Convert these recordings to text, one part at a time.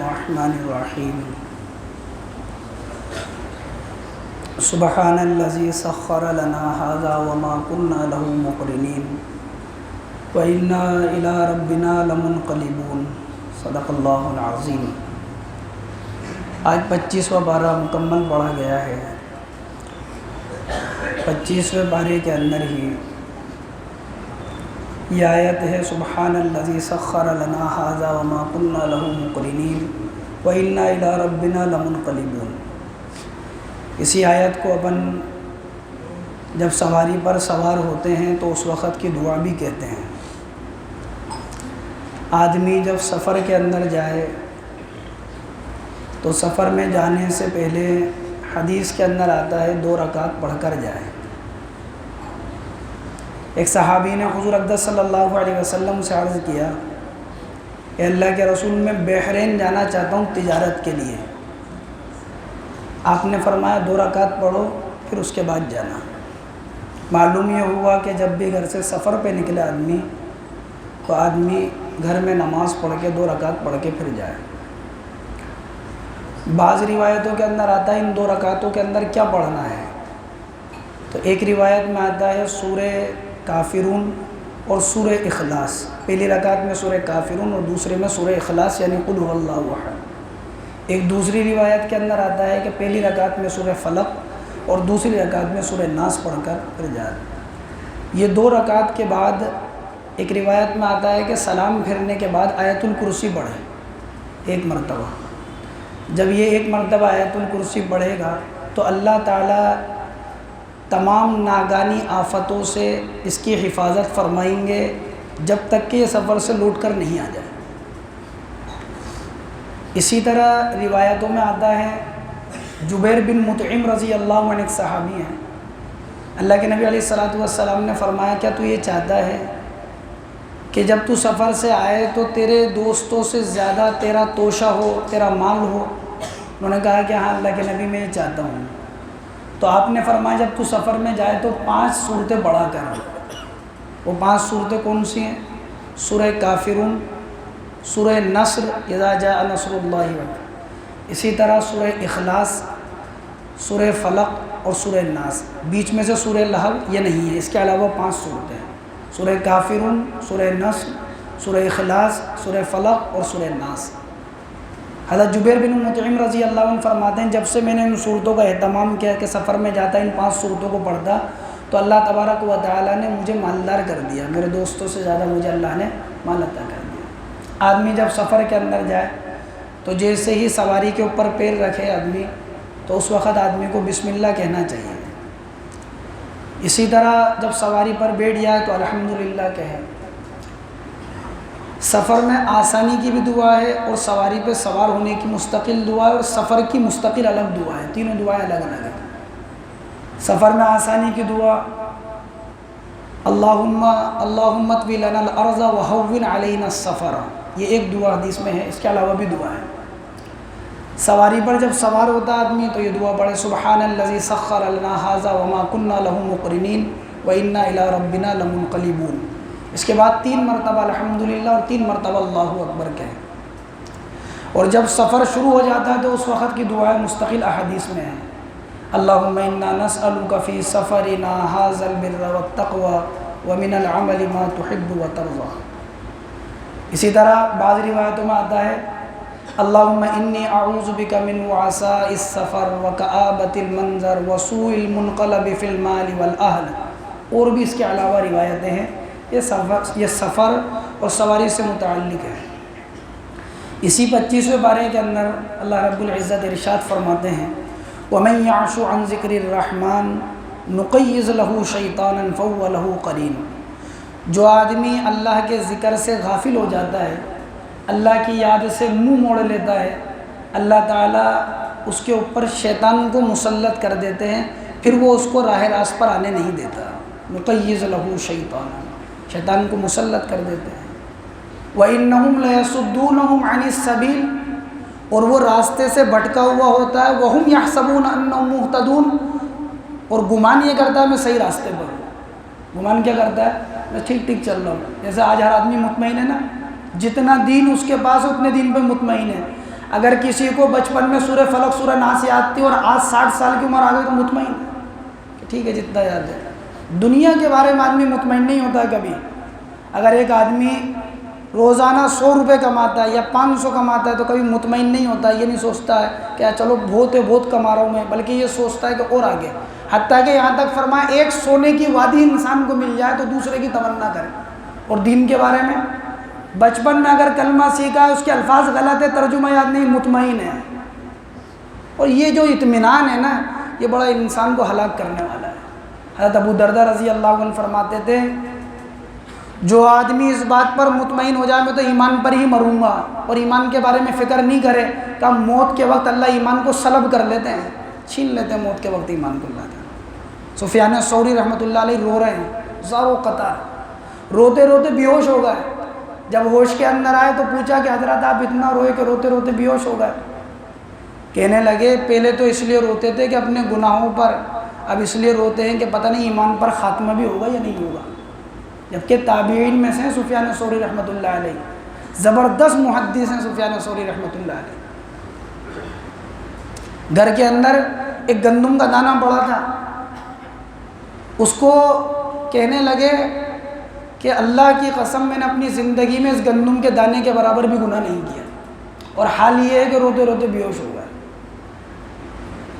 الرحمن الرحیم سبحان الذی سخر لنا هذا وما كنا له مقرنین وإنا إلى ربنا لمنقلبون صدق اللہ العظیم۔ آج 25واں پارہ مکمل پڑھا گیا ہے۔ 25ویں پارے کے اندر ہی یہ آیت ہے سبحان الذی سخر لنا هذا وما كنا له مقرنین وإنا إلى ربنا لمنقلبون۔ اسی آیت کو اپن جب سواری پر سوار ہوتے ہیں تو اس وقت کی دعا بھی کہتے ہیں۔ آدمی جب سفر کے اندر جائے تو سفر میں جانے سے پہلے حدیث کے اندر آتا ہے 2 رکعت پڑھ کر جائے۔ ایک صحابی نے حضور اقدس صلی اللہ علیہ وسلم سے عرض کیا کہ اللہ کے رسول میں بحرین جانا چاہتا ہوں تجارت کے لیے۔ آپ نے فرمایا 2 رکعت پڑھو پھر اس کے بعد جانا۔ معلوم یہ ہوا کہ جب بھی گھر سے سفر پہ نکلے آدمی تو آدمی گھر میں نماز پڑھ کے 2 رکعت پڑھ کے پھر جائے۔ بعض روایتوں کے اندر آتا ہے ان 2 رکعتوں کے اندر کیا پڑھنا ہے، تو ایک روایت میں آتا ہے سورہ کافرون اور سورہ اخلاص۔ پہلی رکعت میں سورہ کافرون اور دوسرے میں سورہ اخلاص یعنی قل هو اللہ احد۔ ایک دوسری روایت کے اندر آتا ہے کہ پہلی رکعت میں سورہ فلق اور دوسری رکعت میں سورہ ناس پڑھ کر پھر جائے۔ یہ 2 رکعت کے بعد ایک روایت میں آتا ہے کہ سلام پھرنے کے بعد آیت الکرسی پڑھے 1 مرتبہ۔ جب یہ 1 مرتبہ آیت الکرسی پڑھے گا تو اللہ تعالیٰ تمام ناگانی آفتوں سے اس کی حفاظت فرمائیں گے جب تک کہ یہ سفر سے لوٹ کر نہیں آ جائے۔ اسی طرح روایتوں میں آتا ہے جبیر بن مطعم رضی اللہ عنہ ایک صحابی ہیں، اللہ کے نبی علیہ الصلوۃ والسلام نے فرمایا کیا تو یہ چاہتا ہے کہ جب تو سفر سے آئے تو تیرے دوستوں سے زیادہ تیرا توشہ ہو، تیرا مال ہو؟ انہوں نے کہا کہ ہاں اللہ کے نبی میں یہ چاہتا ہوں۔ تو آپ نے فرمایا جب تو سفر میں جائے تو 5 صورتیں پڑھا کر۔ وہ 5 صورتیں کون سی ہیں؟ سورہ کافرون، سورہ نصر اذا جاء نصر اللہ والفتح، اسی طرح سورہ اخلاص، سورہ فلق اور سورہ ناس۔ بیچ میں سے سورہ لہب یہ نہیں ہے، اس کے علاوہ 5 صورتیں ہیں، سورہ کافرون، سورہ نصر، سورہ اخلاص، سورہ فلق اور سورہ ناس۔ حضرت جبیر بن مطعم رضی اللہ عنہ فرماتے ہیں جب سے میں نے ان صورتوں کا اہتمام کیا کہ سفر میں جاتا ان 5 صورتوں کو پڑھتا تو اللہ تبارک و تعالیٰ نے مجھے مالدار کر دیا، میرے دوستوں سے زیادہ مجھے اللہ نے مال عطا کر دیا۔ آدمی جب سفر کے اندر جائے تو جیسے ہی سواری کے اوپر پیر رکھے آدمی تو اس وقت آدمی کو بسم اللہ کہنا چاہیے۔ اسی طرح جب سواری پر بیٹھ جائے تو الحمدللہ کہے۔ سفر میں آسانی کی بھی دعا ہے اور سواری پہ سوار ہونے کی مستقل دعا ہے اور سفر کی مستقل الگ دعا ہے، تینوں دعائیں الگ الگ ہیں۔ سفر میں آسانی کی دعا اللہم اطوی لنا الارض وہون علینا السفر، یہ ایک دعا حدیث میں ہے، اس کے علاوہ بھی دعا ہے۔ سواری پر جب سوار ہوتا آدمی تو یہ دعا پڑھے سبحان الذی سخر لنا ھذا وما كنا له مقرنین وإنا إلی ربنا لمنقلبون۔ اس کے بعد 3 مرتبہ الحمدللہ اور 3 مرتبہ اللہ اکبر کہیں۔ اور جب سفر شروع ہو جاتا ہے تو اس وقت کی دعائیں مستقل احادیث میں ہیں۔ اللہم انا نسألک فی سفرنا ھذا البر والتقوى ومن العمل ما تحب وترضى۔ اسی طرح بعض روایتوں میں آتا ہے اللہم انی اعوذ بک من وعثاء السفر وکآبۃ المنظر وسوء المنقلب فی المال والاہل۔ اور بھی اس کے علاوہ روایتیں ہیں، یہ سفر اور سواری سے متعلق ہے۔ اسی 25ویں پارے کے اندر اللہ رب العزت ارشاد فرماتے ہیں وَمَن يَعْشُ عَن ذِكْرِ الرَّحْمَنِ نُقَيِّضْ لَهُ شَيْطَانًا فَهُوَ لَهُ قَرِينٌ۔ جو آدمی اللہ کے ذکر سے غافل ہو جاتا ہے، اللہ کی یاد سے منہ موڑ لیتا ہے، اللہ تعالیٰ اس کے اوپر شیطان کو مسلط کر دیتے ہیں، پھر وہ اس کو راہ راست پر آنے نہیں دیتا۔ نُقَيِّضْ لَهُ شَيْطَانًا، شیطان کو مسلط کر دیتے ہیں۔ وَإِنَّهُمْ لَيَصُدُّونَهُمْ عَنِ السَّبِيلِ، اور وہ راستے سے بھٹکا ہوا ہوتا ہے، وَهُمْ يَحْسَبُونَ أَنَّهُمْ مُهْتَدُونَ، اور گمان یہ کرتا ہے میں صحیح راستے پر ہوں۔ گمان کیا کرتا ہے؟ میں ٹھیک چل رہا ہوں۔ جیسے آج ہر آدمی مطمئن ہے نا، جتنا دین اس کے پاس اتنے دین پہ مطمئن ہے۔ اگر کسی کو بچپن میں سورہ فلق سورہ ناس یاد تھی اور آج 60 سال کی عمر آ گئی تو مطمئن ہے کہ ٹھیک ہے جتنا یاد ہے. دنیا کے بارے میں آدمی مطمئن نہیں ہوتا ہے کبھی. اگر ایک آدمی روزانہ 100 روپے کماتا ہے یا 500 کماتا ہے تو کبھی مطمئن نہیں ہوتا. یہ نہیں سوچتا ہے کہ چلو بہت کما رہا ہوں میں، بلکہ یہ سوچتا ہے کہ اور آگے. حتیٰ کہ یہاں تک فرمایا ایک سونے کی وادی انسان کو مل جائے تو دوسرے کی تمنا کرے. اور دین کے بارے میں بچپن میں اگر کلمہ سیکھا ہے، اس کے الفاظ غلط ہے، ترجمہ یاد نہیں، مطمئن ہے. اور یہ جو اطمینان ہے نا، یہ بڑا انسان کو ہلاک کرنے والا ہے. حضرت ابو درداء رضی اللہ عنہ فرماتے تھے جو آدمی اس بات پر مطمئن ہو جائے میں تو ایمان پر ہی مروں گا اور ایمان کے بارے میں فکر نہیں کرے، کہ موت کے وقت اللہ ایمان کو سلب کر لیتے ہیں، چھین لیتے ہیں موت کے وقت ایمان کو اللہ تعالیٰ. سفیان ثوری رحمۃ اللہ علیہ رو رہے ہیں زارو قطار، روتے روتے بے ہوش ہو گئے. جب ہوش کے اندر آئے تو پوچھا کہ حضرت آپ اتنا روئے کہ روتے روتے بے ہوش ہو گئے. کہنے لگے پہلے تو اس لیے روتے تھے کہ اپنے گناہوں پر، اب اس لیے روتے ہیں کہ پتہ نہیں ایمان پر خاتمہ بھی ہوگا یا نہیں ہوگا. جبکہ تابعین میں سے سفیان ثوری رحمۃ اللہ علیہ، زبردست محدث ہیں سفیان ثوری رحمۃ اللہ علیہ. گھر کے اندر ایک گندم کا دانہ پڑا تھا، اس کو کہنے لگے کہ اللہ کی قسم میں نے اپنی زندگی میں اس گندم کے دانے کے برابر بھی گناہ نہیں کیا، اور حال یہ ہے کہ روتے روتے بے ہوش ہو گئے.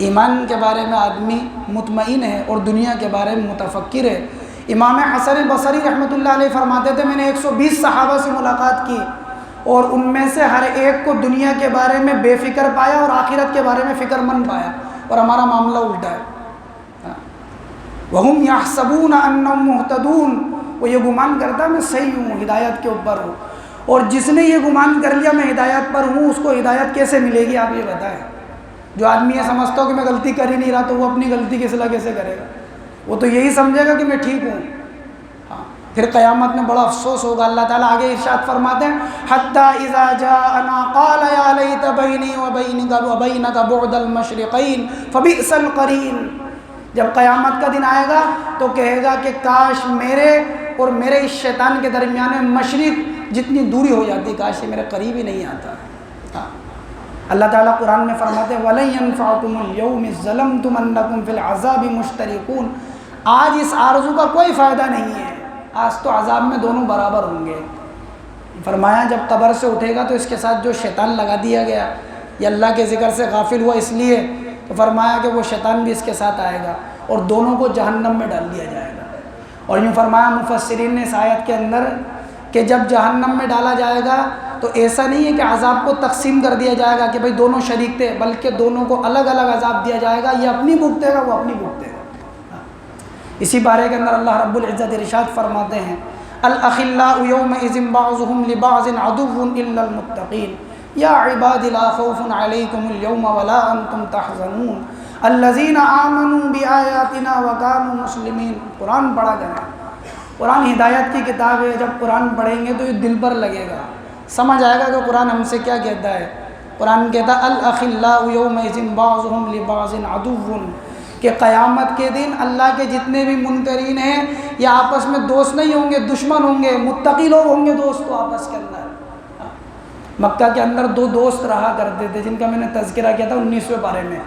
ایمان کے بارے میں آدمی مطمئن ہے اور دنیا کے بارے میں متفکر ہے. امام حسن بصری رحمۃ اللہ علیہ فرماتے تھے میں نے 120 صحابہ سے ملاقات کی اور ان میں سے ہر ایک کو دنیا کے بارے میں بے فکر پایا اور آخرت کے بارے میں فکر مند پایا، اور ہمارا معاملہ الٹا ہے. وَهُمْ يَحْسَبُونَ أَنَّهُمْ مُهْتَدُونَ، وہ یہ گمان کرتا میں صحیح ہوں، ہدایت کے اوپر ہوں. اور جس نے یہ گمان کر لیا میں ہدایت پر ہوں، اس کو ہدایت کیسے ملے گی آپ یہ بتائیں. جو آدمی یہ سمجھتا ہو کہ میں غلطی کر ہی نہیں رہا تو وہ اپنی غلطی کی اصلاح کیسے کرے گا؟ وہ تو یہی سمجھے گا کہ میں ٹھیک ہوں. ہاں، پھر قیامت میں بڑا افسوس ہوگا. اللہ تعالیٰ آگے ارشاد فرماتے ہیں حَتَّى إِذَا جَاءَنَا قَالَ يَا لَيْتَ بَيْنِي وَبَيْنَكَ بُعْدَ الْمَشْرِقَيْنِ فَبِئْسَ الْقَرِينُ. جب قیامت کا دن آئے گا تو کہے گا کہ کاش میرے اور میرے اس شیطان کے درمیان میں مشرق جتنی دوری ہو جاتی، کاش یہ میرے قریب ہی نہیں آتا. ہاں، اللہ تعالیٰ قرآن میں فرماتے ہیں وَلَن يَنفَعَكُمُ الْيَوْمِ إِذ ظَّلَمْتُمْ أَنَّكُمْ فِي الْعَذَابِ مُشْتَرِكُونَ. آج اس آرزو کا کوئی فائدہ نہیں ہے، آج تو عذاب میں دونوں برابر ہوں گے. فرمایا جب قبر سے اٹھے گا تو اس کے ساتھ جو شیطان لگا دیا گیا یا اللہ کے ذکر سے غافل ہوا اس لیے، تو فرمایا کہ وہ شیطان بھی اس کے ساتھ آئے گا اور دونوں کو جہنم میں ڈال دیا جائے گا. اور یوں فرمایا مفسرین نے اس آیت کے اندر کہ جب جہنم میں ڈالا جائے گا تو ایسا نہیں ہے کہ عذاب کو تقسیم کر دیا جائے گا کہ بھئی دونوں شریک تھے، بلکہ دونوں کو الگ الگ عذاب دیا جائے گا. یہ اپنی بھگتے گا، وہ اپنی بھگتے گا. اسی بارے کے اندر اللہ رب العزت ارشاد فرماتے ہیں الأخلاء يومئذ بعضهم لبعض عدو إلا المتقين يا عباد لا خوف عليكم اليوم ولا أنتم تحزنون الذين آمنوا بآياتنا وكانوا مسلمين. قرآن پڑھا گیا، قرآن ہدایت کی کتاب ہے. جب قرآن پڑھیں گے تو یہ دل پر لگے گا، سمجھ آئے گا کہ قرآن ہم سے کیا کہتا ہے. قرآن کہتا ہے الأخلاء يومئذ بعضهم لبعض عدو، کہ قیامت کے دن اللہ کے جتنے بھی منکرین ہیں یہ آپس میں دوست نہیں ہوں گے، دشمن ہوں گے. متقی لوگ ہوں گے دوست تو آپس کے اندر. مکہ کے اندر دو دوست رہا کرتے تھے جن کا میں نے تذکرہ کیا تھا 19ویں پارے میں،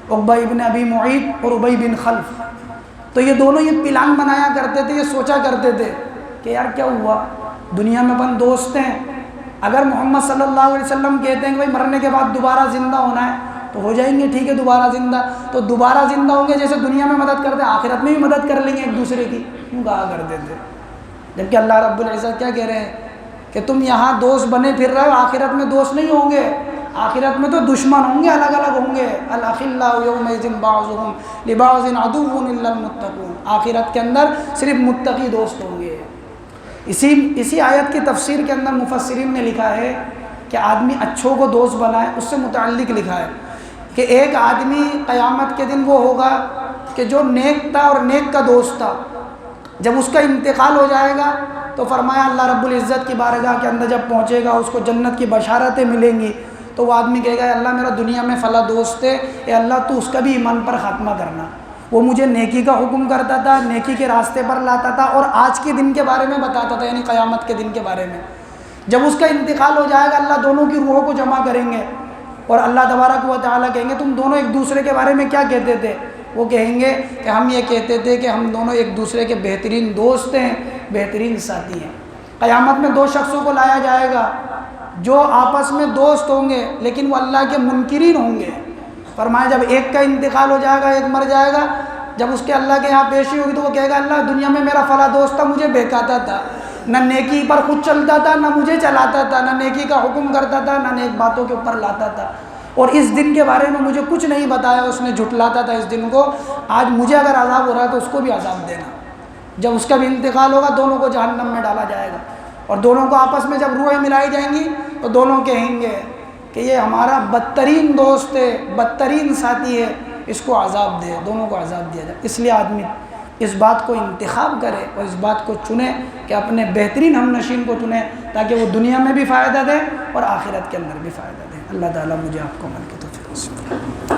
عقبہ ابن ابی معیط اور ابی بن خلف. تو یہ دونوں یہ پلان بنایا کرتے تھے، یہ سوچا کرتے تھے کہ یار کیا ہوا، دنیا میں اپن دوست ہیں، اگر محمد صلی اللہ علیہ وسلم کہتے ہیں کہ بھائی مرنے کے بعد دوبارہ زندہ ہونا ہے تو ہو جائیں گے، ٹھیک ہے دوبارہ زندہ، تو دوبارہ زندہ ہوں گے جیسے دنیا میں مدد کرتے ہیں آخرت میں بھی مدد کر لیں گے ایک دوسرے کی، کیوں کہا کرتے تھے. جبکہ اللہ رب العزت کیا کہہ رہے ہیں کہ تم یہاں دوست بنے پھر رہے ہو، آخرت میں دوست نہیں ہوں گے، آخرت میں تو دشمن ہوں گے، الگ الگ ہوں گے. الأخلاء يومئذ بعضهم لبعض عدو إلا المتقون. آخرت کے اندر صرف متقی دوست ہوں گے. اسی آیت کی تفسیر کے اندر مفسرین نے لکھا ہے کہ آدمی اچھوں کو دوست بنائے، اس سے متعلق لکھا ہے کہ ایک آدمی قیامت کے دن وہ ہوگا کہ جو نیک تھا اور نیک کا دوست تھا، جب اس کا انتقال ہو جائے گا تو فرمایا اللہ رب العزت کی بارگاہ کے اندر جب پہنچے گا اس کو جنت کی بشارتیں ملیں گی تو وہ آدمی کہے گا اللہ میرا دنیا میں فلاں دوست ہے، اے اللہ تو اس کا بھی ایمان پر خاتمہ کرنا، وہ مجھے نیکی کا حکم کرتا تھا، نیکی کے راستے پر لاتا تھا اور آج کے دن کے بارے میں بتاتا تھا، یعنی قیامت کے دن کے بارے میں. جب اس کا انتقال ہو جائے گا اللہ دونوں کی روحوں کو جمع کریں گے اور اللہ تبارک و تعالیٰ کہیں گے تم دونوں ایک دوسرے کے بارے میں کیا کہتے تھے؟ وہ کہیں گے کہ ہم یہ کہتے تھے کہ ہم دونوں ایک دوسرے کے بہترین دوست ہیں، بہترین ساتھی ہیں۔ قیامت میں دو شخصوں کو لایا جائے گا جو آپس میں دوست ہوں گے لیکن وہ اللہ کے منکرین ہوں گے۔ فرمایا جب ایک کا انتقال ہو جائے گا، ایک مر جائے گا، جب اس کے اللہ کے یہاں پیشی ہوگی تو وہ کہے گا اللہ دنیا میں میرا فلاں دوست تھا، مجھے بہکاتا تھا، نہ نیکی پر خود چلتا تھا، نہ مجھے چلاتا تھا، نہ نیکی کا حکم کرتا تھا، نہ نیک باتوں کے اوپر لاتا تھا، اور اس دن کے بارے میں مجھے کچھ نہیں بتایا، اس نے جھٹلاتا تھا اس دن کو۔ آج مجھے اگر عذاب ہو رہا ہے تو اس کو بھی عذاب دینا۔ جب اس کا بھی انتقال ہوگا دونوں کو جہنم میں ڈالا جائے گا، اور دونوں کو آپس میں جب روحیں ملائی جائیں گی تو دونوں کہیں گے کہ یہ ہمارا بدترین دوست ہے، بدترین ساتھی ہے، اس کو عذاب دے، دونوں کو عذاب دیا جائے۔ اس لیے آدمی اس بات کو انتخاب کرے اور اس بات کو چنے کہ اپنے بہترین ہم نشین کو چنے تاکہ وہ دنیا میں بھی فائدہ دے اور آخرت کے اندر بھی فائدہ دے۔ اللہ تعالیٰ مجھے آپ کو عمل کی توفیق